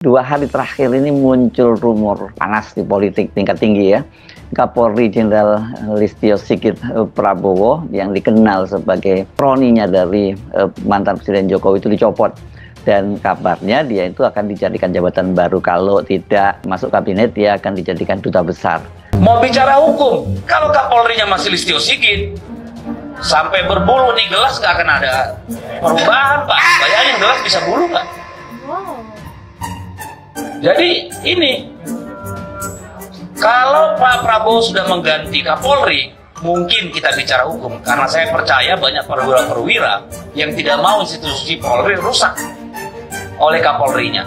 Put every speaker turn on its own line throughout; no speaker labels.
2 hari terakhir ini muncul rumor panas di politik tingkat tinggi ya. Kapolri Jenderal Listio Sigit Prabowo yang dikenal sebagai kroninya dari mantan Presiden Jokowi itu dicopot. Dan kabarnya dia itu akan dijadikan jabatan baru, kalau tidak masuk kabinet dia akan dijadikan duta besar.
Mau bicara hukum, kalau Kapolrinya masih Listio Sigit, sampai berbulu nih gelas nggak akan ada perubahan Pak. Bayangin gelas bisa bulu nggak? Jadi ini, kalau Pak Prabowo sudah mengganti Kapolri, mungkin kita bicara hukum. Karena saya percaya banyak perwira-perwira yang tidak mau institusi Polri rusak oleh Kapolrinya.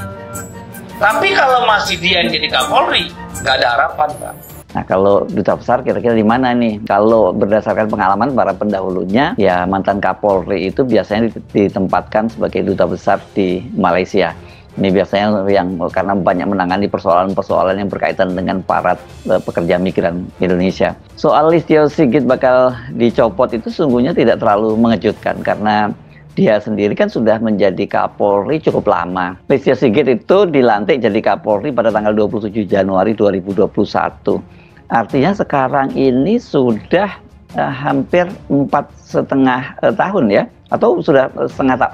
Tapi kalau masih dia yang jadi Kapolri, nggak ada harapan Pak.
Nah, kalau duta besar kira-kira di mana nih? Kalau berdasarkan pengalaman para pendahulunya, ya mantan Kapolri itu biasanya ditempatkan sebagai duta besar di Malaysia. Ini biasanya yang karena banyak menangani persoalan-persoalan yang berkaitan dengan para pekerja migran Indonesia. Soal Listio Sigit bakal dicopot itu sungguhnya tidak terlalu mengejutkan karena dia sendiri kan sudah menjadi Kapolri cukup lama. Listio Sigit itu dilantik jadi Kapolri pada tanggal 27 Januari 2021. Artinya sekarang ini sudah hampir 4,5 tahun ya, atau sudah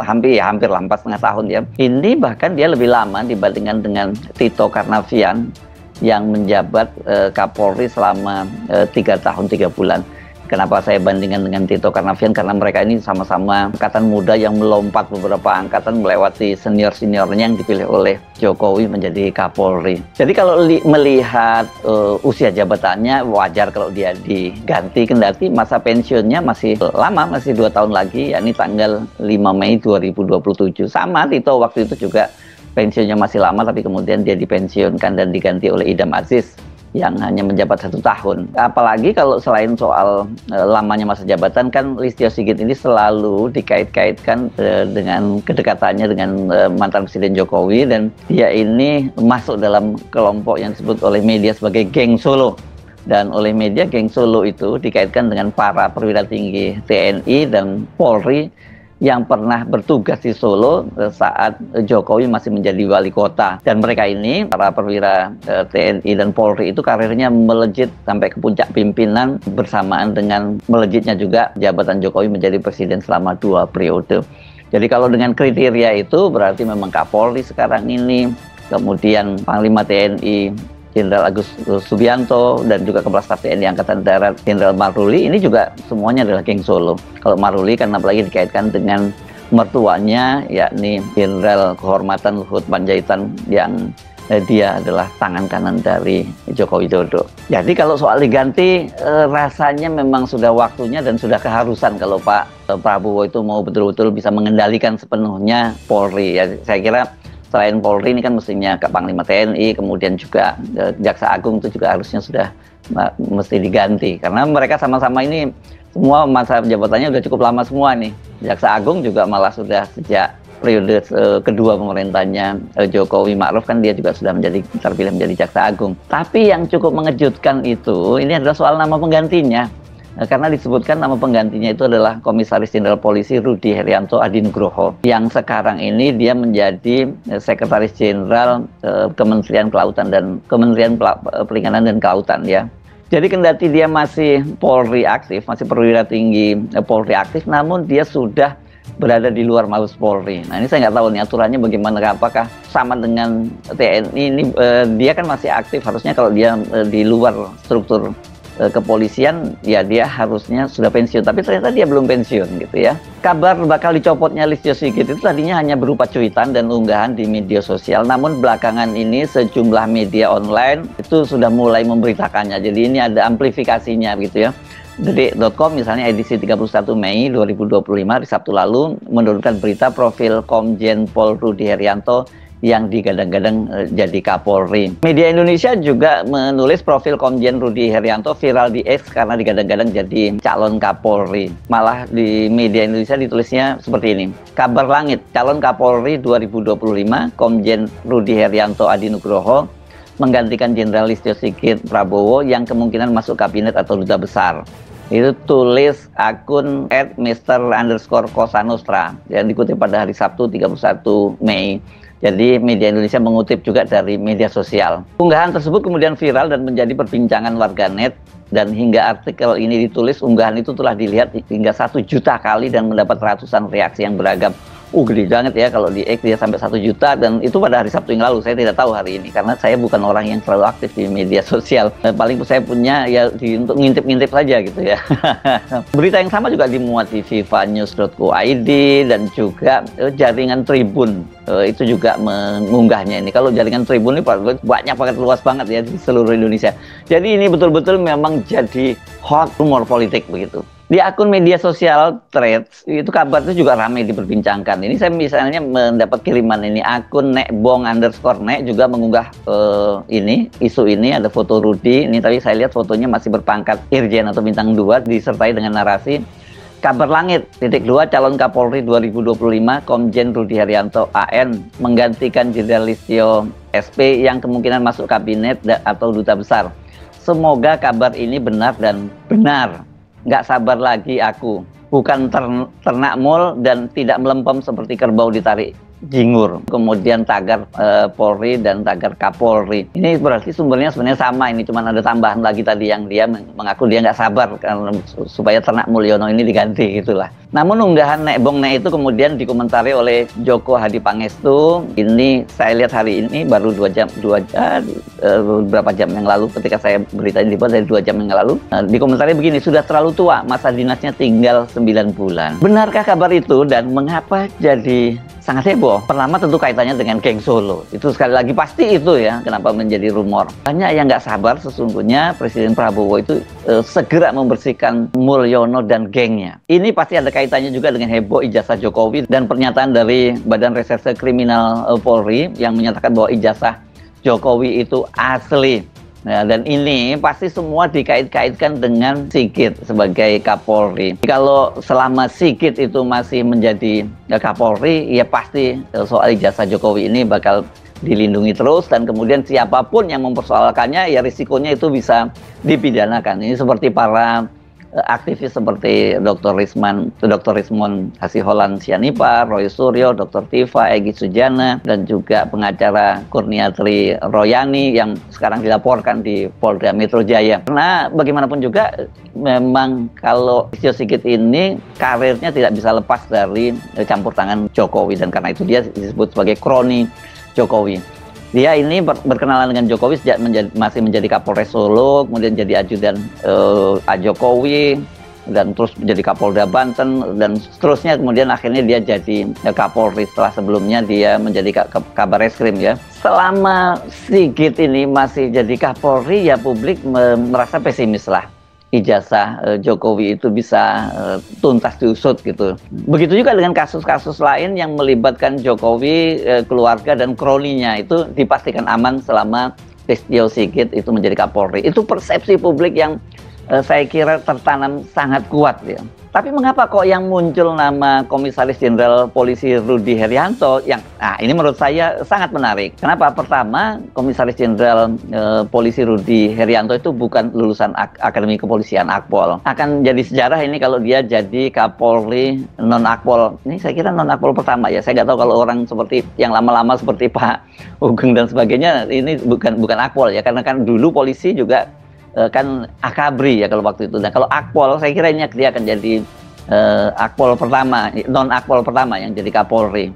hampir 4,5 tahun ya. Ini bahkan dia lebih lama dibandingkan dengan Tito Karnavian yang menjabat Kapolri selama 3 tahun 3 bulan. Kenapa saya bandingkan dengan Tito Karnavian? Karena mereka ini sama-sama angkatan muda yang melompat beberapa angkatan melewati senior-seniornya yang dipilih oleh Jokowi menjadi Kapolri. Jadi kalau melihat usia jabatannya wajar kalau dia diganti, kendati masa pensiunnya masih lama, masih 2 tahun lagi, yakni tanggal 5 Mei 2027. Sama Tito waktu itu juga pensiunnya masih lama, tapi kemudian dia dipensiunkan dan diganti oleh Idam Aziz yang hanya menjabat 1 tahun. Apalagi kalau selain soal lamanya masa jabatan, kan Listio Sigit ini selalu dikait-kaitkan dengan kedekatannya dengan mantan Presiden Jokowi, dan dia ini masuk dalam kelompok yang disebut oleh media sebagai geng Solo. Dan oleh media, geng Solo itu dikaitkan dengan para perwira tinggi TNI dan Polri yang pernah bertugas di Solo saat Jokowi masih menjadi wali kota. Dan mereka ini, para perwira TNI dan Polri itu karirnya melejit sampai ke puncak pimpinan bersamaan dengan melejitnya juga jabatan Jokowi menjadi presiden selama 2 periode. Jadi kalau dengan kriteria itu berarti memang Kapolri sekarang ini, kemudian Panglima TNI Jenderal Agus Subianto, dan juga Kepala Staf TNI Angkatan Darat Jenderal Maruli, ini juga semuanya adalah geng Solo. Kalau Maruli kan apalagi dikaitkan dengan mertuanya, yakni Jenderal Kehormatan Luhut Panjaitan, yang dia adalah tangan kanan dari Joko Widodo. Jadi kalau soal diganti, rasanya memang sudah waktunya dan sudah keharusan kalau Pak Prabowo itu mau betul-betul bisa mengendalikan sepenuhnya Polri. Ya, saya kira selain Polri ini kan mestinya ke Panglima TNI, kemudian juga Jaksa Agung itu juga harusnya sudah mesti diganti. Karena mereka sama-sama ini semua masa jabatannya sudah cukup lama semua nih. Jaksa Agung juga malah sudah sejak periode kedua pemerintahnya Jokowi Ma'ruf kan dia juga sudah terpilih menjadi Jaksa Agung. Tapi yang cukup mengejutkan itu, ini adalah soal nama penggantinya. Karena disebutkan nama penggantinya itu adalah Komisaris Jenderal Polisi Rudi Herianto Adinugroho, yang sekarang ini dia menjadi Sekretaris Jenderal Kementerian Kelautan dan Kementerian Perikanan dan Kelautan ya. Jadi kendati dia masih Polri aktif, masih perwira tinggi Polri aktif, namun dia sudah berada di luar Mabes Polri. Nah ini saya nggak tahu nih aturannya bagaimana, apakah sama dengan TNI ini, dia kan masih aktif, harusnya kalau dia di luar struktur kepolisian ya dia harusnya sudah pensiun, tapi ternyata dia belum pensiun gitu ya. Kabar bakal dicopotnya Listio Sigit itu tadinya hanya berupa cuitan dan unggahan di media sosial, namun belakangan ini sejumlah media online itu sudah mulai memberitakannya. Jadi ini ada amplifikasinya gitu ya. Detik.com misalnya edisi 31 Mei 2025 di Sabtu lalu menurunkan berita profil Komjen Pol Rudi Herianto yang digadang-gadang jadi Kapolri. Media Indonesia juga menulis profil Komjen Rudi Herianto viral di X karena digadang-gadang jadi calon Kapolri. Malah di media Indonesia ditulisnya seperti ini. Kabar langit, calon Kapolri 2025, Komjen Rudi Herianto Adinugroho menggantikan Jenderal Listio Sigit Prabowo yang kemungkinan masuk kabinet atau duta besar. Itu tulis akun @Mr_Kosanostra yang dikutip pada hari Sabtu 31 Mei. Jadi media Indonesia mengutip juga dari media sosial. Unggahan tersebut kemudian viral dan menjadi perbincangan warganet, dan hingga artikel ini ditulis, unggahan itu telah dilihat hingga 1 juta kali dan mendapat ratusan reaksi yang beragam. Gede banget ya, kalau di X dia sampai 1 juta, dan itu pada hari Sabtu yang lalu. Saya tidak tahu hari ini karena saya bukan orang yang terlalu aktif di media sosial. Paling saya punya ya untuk ngintip-ngintip saja gitu ya. Berita yang sama juga dimuat di vivanews.co.id dan juga jaringan Tribun itu juga mengunggahnya ini. Kalau jaringan Tribun ini banyak banget, luas banget ya di seluruh Indonesia. Jadi ini betul-betul memang jadi hot rumor politik begitu. Di akun media sosial Threads itu kabar itu juga ramai diperbincangkan. Ini saya misalnya mendapat kiriman ini, akun nekbong_nek juga mengunggah ini isu ini. Ada foto Rudi ini, tapi saya lihat fotonya masih berpangkat Irjen atau bintang 2 disertai dengan narasi kabar langit _2 calon Kapolri 2025 Komjen Rudi Herianto AN menggantikan Jenderal Listio SP yang kemungkinan masuk kabinet atau duta besar. Semoga kabar ini benar dan benar. Nggak sabar lagi aku, bukan ternak mul dan tidak melempem seperti kerbau ditarik jingur. Kemudian tagar Polri dan tagar Kapolri. Ini berarti sumbernya sebenarnya sama, ini cuma ada tambahan lagi tadi yang dia mengaku dia nggak sabar karena supaya ternak Mulyono ini diganti gitulah. Namun unggahan Nek itu kemudian dikomentari oleh Joko Hadi Pangestu. Ini saya lihat hari ini baru 2 jam beberapa jam yang lalu ketika saya berita ini dibuat dari 2 jam yang lalu. Dikomentari begini, sudah terlalu tua, masa dinasnya tinggal 9 bulan. Benarkah kabar itu dan mengapa jadi sangat heboh? Pertama tentu kaitannya dengan geng Solo. Itu sekali lagi pasti itu ya, kenapa menjadi rumor. Banyak yang nggak sabar sesungguhnya Presiden Prabowo itu segera membersihkan Mulyono dan gengnya. Ini pasti ada kaitannya juga dengan heboh ijazah Jokowi dan pernyataan dari Badan Reserse Kriminal Polri yang menyatakan bahwa ijazah Jokowi itu asli. Nah, dan ini pasti semua dikait-kaitkan dengan Sigit sebagai Kapolri. Kalau selama Sigit itu masih menjadi Kapolri, ya pasti soal ijazah Jokowi ini bakal dilindungi terus, dan kemudian siapapun yang mempersoalkannya ya risikonya itu bisa dipidanakan. Ini seperti para aktivis seperti Dr. Rismon Hasiholan Sianipar, Roy Suryo, Dr. Tiva, Egy Sujana, dan juga pengacara Kurniatri Royani yang sekarang dilaporkan di Polda Metro Jaya. Karena bagaimanapun juga memang kalau Listio Sigit ini karirnya tidak bisa lepas dari campur tangan Jokowi, dan karena itu dia disebut sebagai kroni Jokowi. Dia ini berkenalan dengan Jokowi sejak masih menjadi Kapolres Solo, kemudian jadi ajudan Jokowi, dan terus menjadi Kapolda Banten, dan seterusnya. Kemudian akhirnya dia jadi Kapolri setelah sebelumnya dia menjadi Kabar Reskrim ya. Selama Sigit ini masih jadi Kapolri ya publik merasa pesimis lah. Ijazah Jokowi itu bisa tuntas diusut gitu. Begitu juga dengan kasus-kasus lain yang melibatkan Jokowi, keluarga dan kroninya, itu dipastikan aman selama Listio Sigit itu menjadi Kapolri. Itu persepsi publik yang saya kira tertanam sangat kuat ya. Tapi mengapa kok yang muncul nama Komisaris Jenderal Polisi Rudi Herianto yang, nah ini menurut saya sangat menarik. Kenapa? Pertama, Komisaris Jenderal Polisi Rudi Herianto itu bukan lulusan Akademi Kepolisian Akpol. Akan jadi sejarah ini kalau dia jadi Kapolri non-Akpol. Ini saya kira non-Akpol pertama ya. Saya nggak tahu kalau orang seperti yang lama-lama seperti Pak Ugeng dan sebagainya, ini bukan Akpol ya. Karena kan dulu polisi juga kan Akabri ya kalau waktu itu. Nah kalau Akpol saya kira ini dia akan jadi Akpol pertama, non Akpol pertama yang jadi Kapolri.